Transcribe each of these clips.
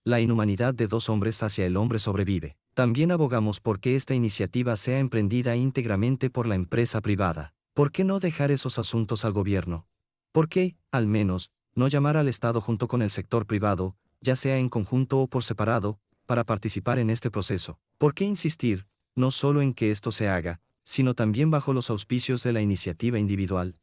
La inhumanidad de dos hombres hacia el hombre sobrevive. También abogamos por que esta iniciativa sea emprendida íntegramente por la empresa privada. ¿Por qué no dejar esos asuntos al gobierno? ¿Por qué, al menos, no llamar al Estado junto con el sector privado, ya sea en conjunto o por separado, para participar en este proceso? ¿Por qué insistir, no solo en que esto se haga, sino también bajo los auspicios de la iniciativa individual?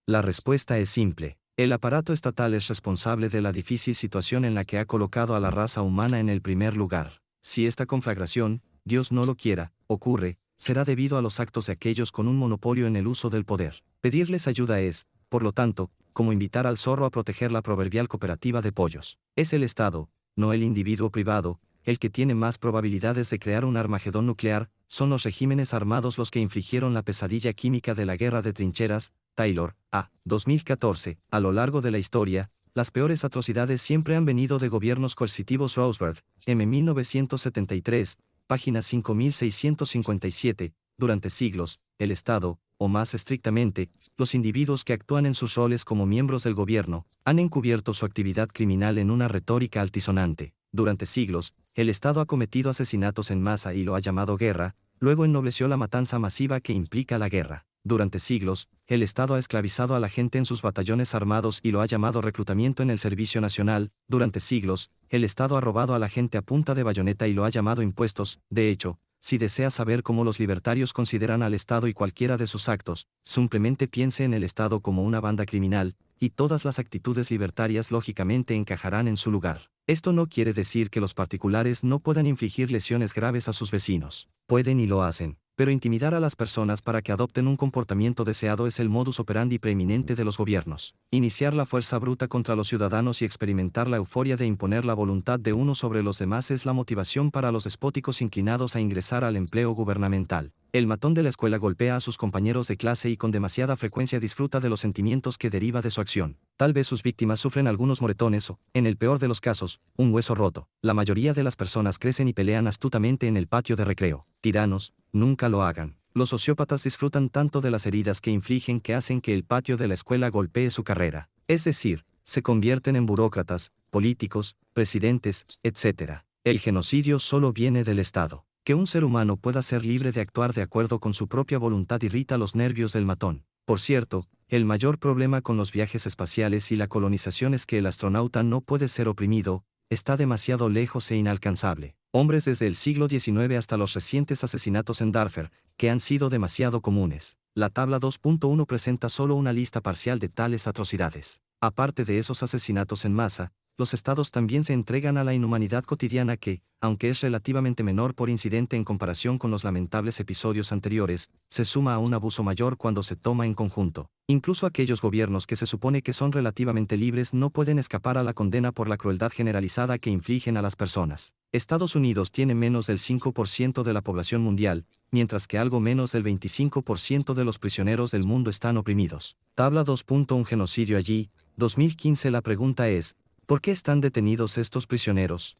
La respuesta es simple. El aparato estatal es responsable de la difícil situación en la que ha colocado a la raza humana en el primer lugar. Si esta conflagración, Dios no lo quiera, ocurre, será debido a los actos de aquellos con un monopolio en el uso del poder. Pedirles ayuda es, por lo tanto, como invitar al zorro a proteger la proverbial cooperativa de pollos. Es el Estado, no el individuo privado, el que tiene más probabilidades de crear un armagedón nuclear. Son los regímenes armados los que infligieron la pesadilla química de la guerra de trincheras. Taylor, A. 2014. A lo largo de la historia, las peores atrocidades siempre han venido de gobiernos coercitivos. Roosevelt, M. 1973, página 5657. Durante siglos, el Estado, o más estrictamente, los individuos que actúan en sus roles como miembros del gobierno, han encubierto su actividad criminal en una retórica altisonante. Durante siglos, el Estado ha cometido asesinatos en masa y lo ha llamado guerra, luego ennobleció la matanza masiva que implica la guerra. Durante siglos, el Estado ha esclavizado a la gente en sus batallones armados y lo ha llamado reclutamiento en el servicio nacional. Durante siglos, el Estado ha robado a la gente a punta de bayoneta y lo ha llamado impuestos. De hecho, si desea saber cómo los libertarios consideran al Estado y cualquiera de sus actos, simplemente piense en el Estado como una banda criminal, y todas las actitudes libertarias lógicamente encajarán en su lugar. Esto no quiere decir que los particulares no puedan infligir lesiones graves a sus vecinos. Pueden y lo hacen. Pero intimidar a las personas para que adopten un comportamiento deseado es el modus operandi preeminente de los gobiernos. Iniciar la fuerza bruta contra los ciudadanos y experimentar la euforia de imponer la voluntad de uno sobre los demás es la motivación para los despóticos inclinados a ingresar al empleo gubernamental. El matón de la escuela golpea a sus compañeros de clase y con demasiada frecuencia disfruta de los sentimientos que deriva de su acción. Tal vez sus víctimas sufren algunos moretones o, en el peor de los casos, un hueso roto. La mayoría de las personas crecen y pelean astutamente en el patio de recreo. Tiranos, nunca lo hagan. Los sociópatas disfrutan tanto de las heridas que infligen que hacen que el patio de la escuela golpee su carrera. Es decir, se convierten en burócratas, políticos, presidentes, etc. El genocidio solo viene del Estado. Que un ser humano pueda ser libre de actuar de acuerdo con su propia voluntad irrita los nervios del matón. Por cierto, el mayor problema con los viajes espaciales y la colonización es que el astronauta no puede ser oprimido, está demasiado lejos e inalcanzable. Hombres desde el siglo XIX hasta los recientes asesinatos en Darfur, que han sido demasiado comunes. La tabla 2.1 presenta solo una lista parcial de tales atrocidades. Aparte de esos asesinatos en masa, los estados también se entregan a la inhumanidad cotidiana que, aunque es relativamente menor por incidente en comparación con los lamentables episodios anteriores, se suma a un abuso mayor cuando se toma en conjunto. Incluso aquellos gobiernos que se supone que son relativamente libres no pueden escapar a la condena por la crueldad generalizada que infligen a las personas. Estados Unidos tiene menos del 5% de la población mundial, mientras que algo menos del 25% de los prisioneros del mundo están oprimidos. Tabla 2.1 Genocidio allí, 2015. La pregunta es, ¿por qué están detenidos estos prisioneros?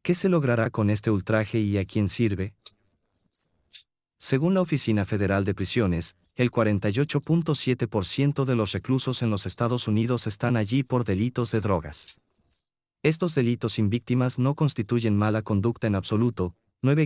¿Qué se logrará con este ultraje y a quién sirve? Según la Oficina Federal de Prisiones, el 48.7% de los reclusos en los Estados Unidos están allí por delitos de drogas. Estos delitos sin víctimas no constituyen mala conducta en absoluto.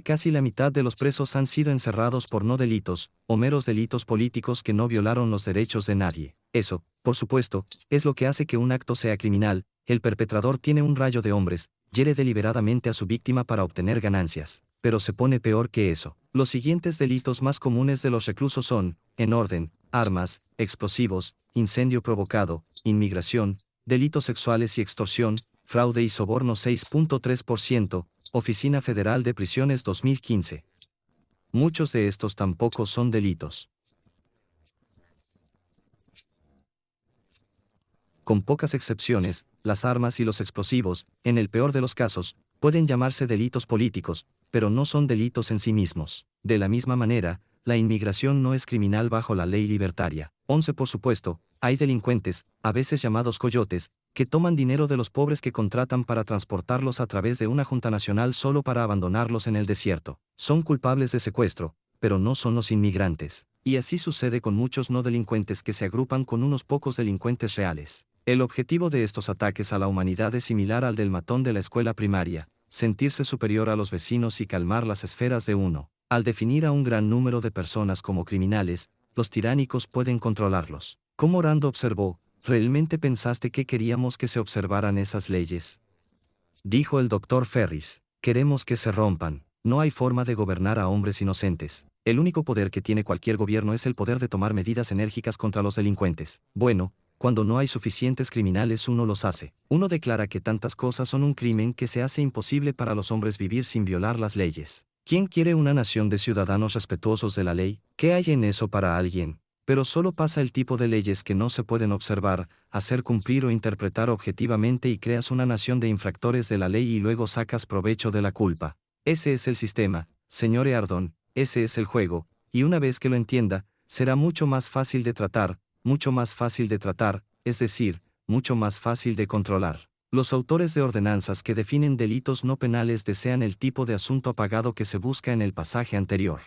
Casi la mitad de los presos han sido encerrados por no delitos, o meros delitos políticos que no violaron los derechos de nadie. Eso, por supuesto, es lo que hace que un acto sea criminal. El perpetrador tiene un rayo de hombres, hiere deliberadamente a su víctima para obtener ganancias. Pero se pone peor que eso. Los siguientes delitos más comunes de los reclusos son, en orden, armas, explosivos, incendio provocado, inmigración, delitos sexuales y extorsión, fraude y soborno. 6.3%, Oficina Federal de Prisiones 2015. Muchos de estos tampoco son delitos. Con pocas excepciones, las armas y los explosivos, en el peor de los casos, pueden llamarse delitos políticos, pero no son delitos en sí mismos. De la misma manera, la inmigración no es criminal bajo la ley libertaria. 11. Por supuesto, hay delincuentes, a veces llamados coyotes, que toman dinero de los pobres que contratan para transportarlos a través de una junta nacional solo para abandonarlos en el desierto. Son culpables de secuestro, pero no son los inmigrantes. Y así sucede con muchos no delincuentes que se agrupan con unos pocos delincuentes reales. El objetivo de estos ataques a la humanidad es similar al del matón de la escuela primaria, sentirse superior a los vecinos y calmar las esferas de uno. Al definir a un gran número de personas como criminales, los tiránicos pueden controlarlos. Como Rand observó, ¿realmente pensaste que queríamos que se observaran esas leyes? Dijo el doctor Ferris, queremos que se rompan. No hay forma de gobernar a hombres inocentes. El único poder que tiene cualquier gobierno es el poder de tomar medidas enérgicas contra los delincuentes. Bueno, cuando no hay suficientes criminales uno los hace. Uno declara que tantas cosas son un crimen que se hace imposible para los hombres vivir sin violar las leyes. ¿Quién quiere una nación de ciudadanos respetuosos de la ley? ¿Qué hay en eso para alguien? Pero solo pasa el tipo de leyes que no se pueden observar, hacer cumplir o interpretar objetivamente y creas una nación de infractores de la ley y luego sacas provecho de la culpa. Ese es el sistema, señor Eardon, ese es el juego, y una vez que lo entienda, será mucho más fácil de tratar, es decir, mucho más fácil de controlar. Los autores de ordenanzas que definen delitos no penales desean el tipo de asunto apagado que se busca en el pasaje anterior.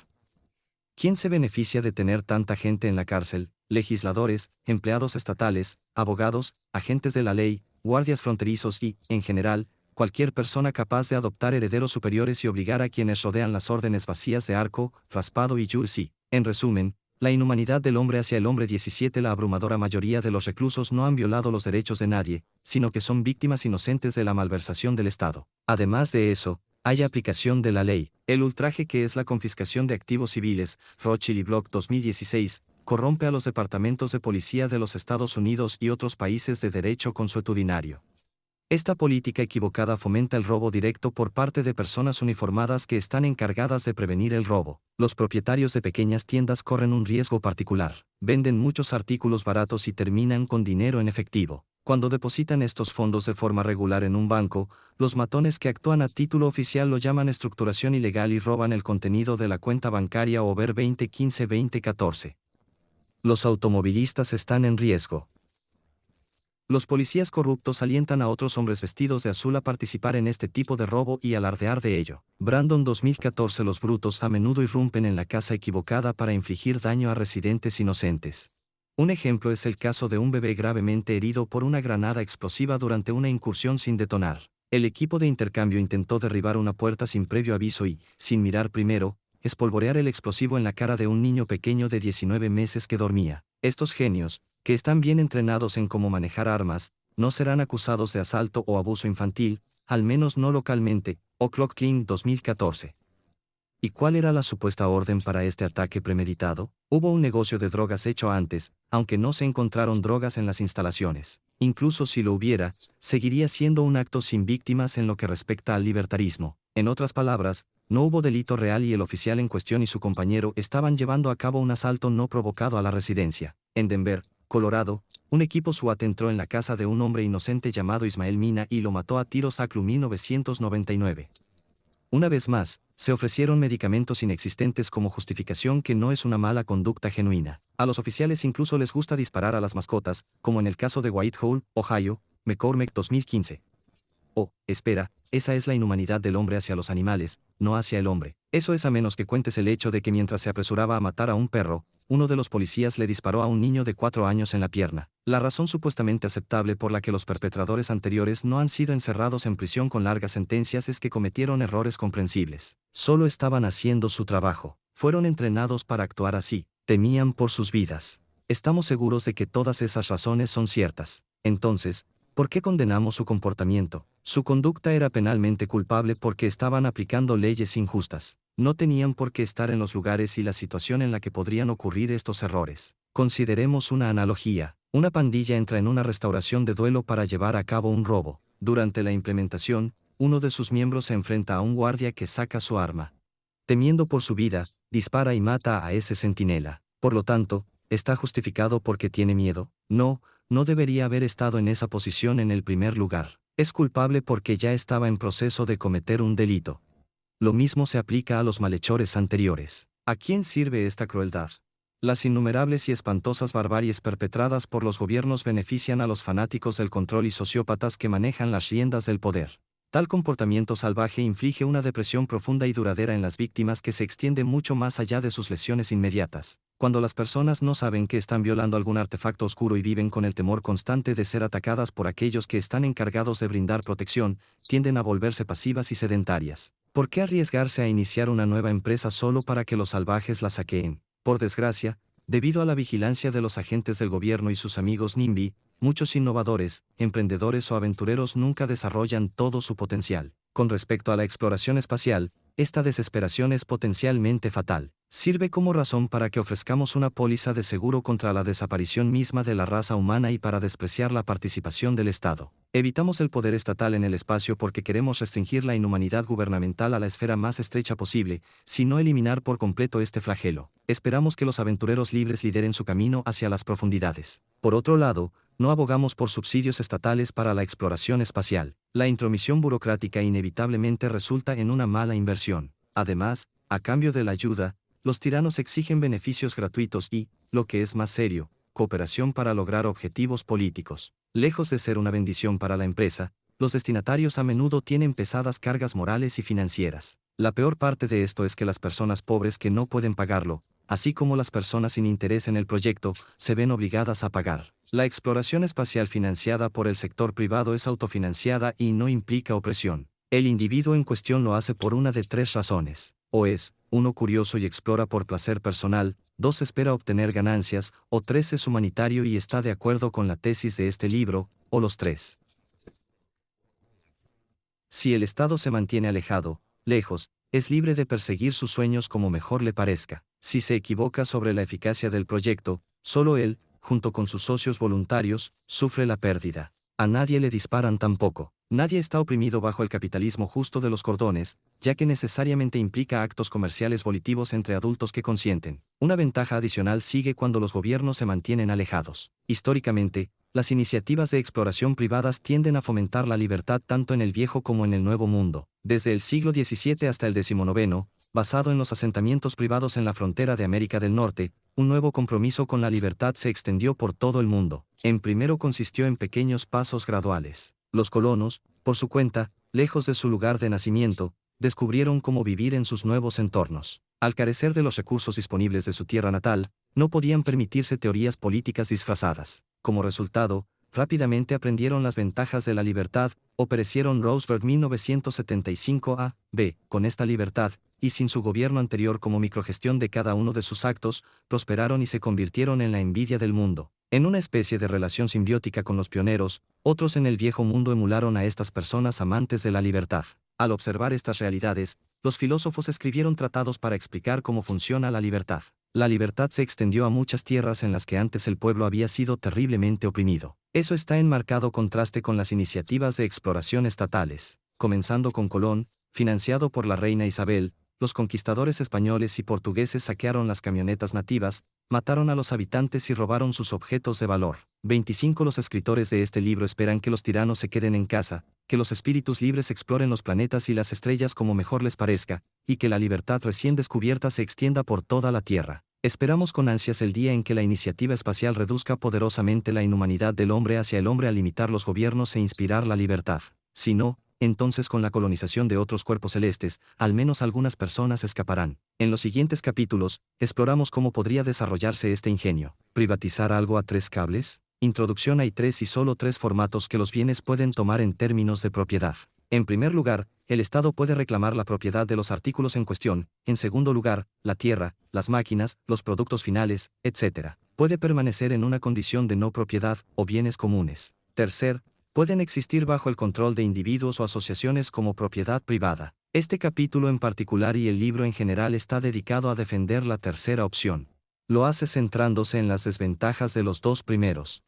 ¿Quién se beneficia de tener tanta gente en la cárcel? Legisladores, empleados estatales, abogados, agentes de la ley, guardias fronterizos y, en general, cualquier persona capaz de adoptar herederos superiores y obligar a quienes rodean las órdenes vacías de arco, raspado y jersey. En resumen, la inhumanidad del hombre hacia el hombre. 17. La abrumadora mayoría de los reclusos no han violado los derechos de nadie, sino que son víctimas inocentes de la malversación del Estado. Además de eso, hay aplicación de la ley. El ultraje que es la confiscación de activos civiles, Rothschild y Block 2016, corrompe a los departamentos de policía de los Estados Unidos y otros países de derecho consuetudinario. Esta política equivocada fomenta el robo directo por parte de personas uniformadas que están encargadas de prevenir el robo. Los propietarios de pequeñas tiendas corren un riesgo particular. Venden muchos artículos baratos y terminan con dinero en efectivo. Cuando depositan estos fondos de forma regular en un banco, los matones que actúan a título oficial lo llaman estructuración ilegal y roban el contenido de la cuenta bancaria Over 2015-2014. Los automovilistas están en riesgo. Los policías corruptos alientan a otros hombres vestidos de azul a participar en este tipo de robo y alardear de ello. Brandon 2014. Los brutos a menudo irrumpen en la casa equivocada para infligir daño a residentes inocentes. Un ejemplo es el caso de un bebé gravemente herido por una granada explosiva durante una incursión sin detonar. El equipo de intercambio intentó derribar una puerta sin previo aviso y, sin mirar primero, espolvorear el explosivo en la cara de un niño pequeño de 19 meses que dormía. Estos genios, que están bien entrenados en cómo manejar armas, no serán acusados de asalto o abuso infantil, al menos no localmente. O'Clock King 2014. ¿Y cuál era la supuesta orden para este ataque premeditado? Hubo un negocio de drogas hecho antes, aunque no se encontraron drogas en las instalaciones. Incluso si lo hubiera, seguiría siendo un acto sin víctimas en lo que respecta al libertarismo. En otras palabras, no hubo delito real y el oficial en cuestión y su compañero estaban llevando a cabo un asalto no provocado a la residencia. En Denver, Colorado, un equipo SWAT entró en la casa de un hombre inocente llamado Ismael Mina y lo mató a tiros ACLU 1999. Una vez más, se ofrecieron medicamentos inexistentes como justificación que no es una mala conducta genuina. A los oficiales incluso les gusta disparar a las mascotas, como en el caso de Whitehall, Ohio, McCormick 2015. Oh, espera, esa es la inhumanidad del hombre hacia los animales, no hacia el hombre. Eso es a menos que cuentes el hecho de que mientras se apresuraba a matar a un perro, uno de los policías le disparó a un niño de 4 años en la pierna. La razón supuestamente aceptable por la que los perpetradores anteriores no han sido encerrados en prisión con largas sentencias es que cometieron errores comprensibles. Solo estaban haciendo su trabajo. Fueron entrenados para actuar así. Temían por sus vidas. Estamos seguros de que todas esas razones son ciertas. Entonces, ¿por qué condenamos su comportamiento? Su conducta era penalmente culpable porque estaban aplicando leyes injustas. No tenían por qué estar en los lugares y la situación en la que podrían ocurrir estos errores. Consideremos una analogía. Una pandilla entra en una restauración de duelo para llevar a cabo un robo. Durante la implementación, uno de sus miembros se enfrenta a un guardia que saca su arma. Temiendo por su vida, dispara y mata a ese centinela. Por lo tanto, ¿está justificado porque tiene miedo? No, no debería haber estado en esa posición en el primer lugar. Es culpable porque ya estaba en proceso de cometer un delito. Lo mismo se aplica a los malhechores anteriores. ¿A quién sirve esta crueldad? Las innumerables y espantosas barbaries perpetradas por los gobiernos benefician a los fanáticos del control y sociópatas que manejan las riendas del poder. Tal comportamiento salvaje inflige una depresión profunda y duradera en las víctimas que se extiende mucho más allá de sus lesiones inmediatas. Cuando las personas no saben que están violando algún artefacto oscuro y viven con el temor constante de ser atacadas por aquellos que están encargados de brindar protección, tienden a volverse pasivas y sedentarias. ¿Por qué arriesgarse a iniciar una nueva empresa solo para que los salvajes la saqueen? Por desgracia, debido a la vigilancia de los agentes del gobierno y sus amigos NIMBY, muchos innovadores, emprendedores o aventureros nunca desarrollan todo su potencial. Con respecto a la exploración espacial, esta desesperación es potencialmente fatal. Sirve como razón para que ofrezcamos una póliza de seguro contra la desaparición misma de la raza humana y para despreciar la participación del Estado. Evitamos el poder estatal en el espacio porque queremos restringir la inhumanidad gubernamental a la esfera más estrecha posible, sino eliminar por completo este flagelo. Esperamos que los aventureros libres lideren su camino hacia las profundidades. Por otro lado, no abogamos por subsidios estatales para la exploración espacial. La intromisión burocrática inevitablemente resulta en una mala inversión. Además, a cambio de la ayuda, los tiranos exigen beneficios gratuitos y, lo que es más serio, cooperación para lograr objetivos políticos. Lejos de ser una bendición para la empresa, los destinatarios a menudo tienen pesadas cargas morales y financieras. La peor parte de esto es que las personas pobres que no pueden pagarlo, así como las personas sin interés en el proyecto, se ven obligadas a pagar. La exploración espacial financiada por el sector privado es autofinanciada y no implica opresión. El individuo en cuestión lo hace por una de tres razones. O es, 1, curioso y explora por placer personal, 2, espera obtener ganancias, o 3, es humanitario y está de acuerdo con la tesis de este libro, o los tres. Si el Estado se mantiene alejado, lejos, es libre de perseguir sus sueños como mejor le parezca. Si se equivoca sobre la eficacia del proyecto, solo él, junto con sus socios voluntarios, sufre la pérdida. A nadie le disparan tampoco. Nadie está oprimido bajo el capitalismo justo de los cordones, ya que necesariamente implica actos comerciales volitivos entre adultos que consienten. Una ventaja adicional sigue cuando los gobiernos se mantienen alejados. Históricamente, las iniciativas de exploración privadas tienden a fomentar la libertad tanto en el viejo como en el nuevo mundo. Desde el siglo XVII hasta el XIX, basado en los asentamientos privados en la frontera de América del Norte, un nuevo compromiso con la libertad se extendió por todo el mundo. En primero consistió en pequeños pasos graduales. Los colonos, por su cuenta, lejos de su lugar de nacimiento, descubrieron cómo vivir en sus nuevos entornos. Al carecer de los recursos disponibles de su tierra natal, no podían permitirse teorías políticas disfrazadas. Como resultado, rápidamente aprendieron las ventajas de la libertad, o perecieron Roseburg 1975 a.b. Con esta libertad, y sin su gobierno anterior como microgestión de cada uno de sus actos, prosperaron y se convirtieron en la envidia del mundo. En una especie de relación simbiótica con los pioneros, otros en el viejo mundo emularon a estas personas amantes de la libertad. Al observar estas realidades, los filósofos escribieron tratados para explicar cómo funciona la libertad. La libertad se extendió a muchas tierras en las que antes el pueblo había sido terriblemente oprimido. Eso está en marcado contraste con las iniciativas de exploración estatales. Comenzando con Colón, financiado por la reina Isabel, los conquistadores españoles y portugueses saquearon las camionetas nativas, mataron a los habitantes y robaron sus objetos de valor. 25. Los escritores de este libro esperan que los tiranos se queden en casa, que los espíritus libres exploren los planetas y las estrellas como mejor les parezca, y que la libertad recién descubierta se extienda por toda la Tierra. Esperamos con ansias el día en que la iniciativa espacial reduzca poderosamente la inhumanidad del hombre hacia el hombre al limitar los gobiernos e inspirar la libertad. Si no, entonces con la colonización de otros cuerpos celestes, al menos algunas personas escaparán. En los siguientes capítulos, exploramos cómo podría desarrollarse este ingenio. ¿Privatizar algo a tres cables? Introducción. Hay tres y solo tres formatos que los bienes pueden tomar en términos de propiedad. En primer lugar, el Estado puede reclamar la propiedad de los artículos en cuestión. En segundo lugar, la tierra, las máquinas, los productos finales, etc. Puede permanecer en una condición de no propiedad o bienes comunes. Tercer, pueden existir bajo el control de individuos o asociaciones como propiedad privada. Este capítulo en particular y el libro en general está dedicado a defender la tercera opción. Lo hace centrándose en las desventajas de los dos primeros.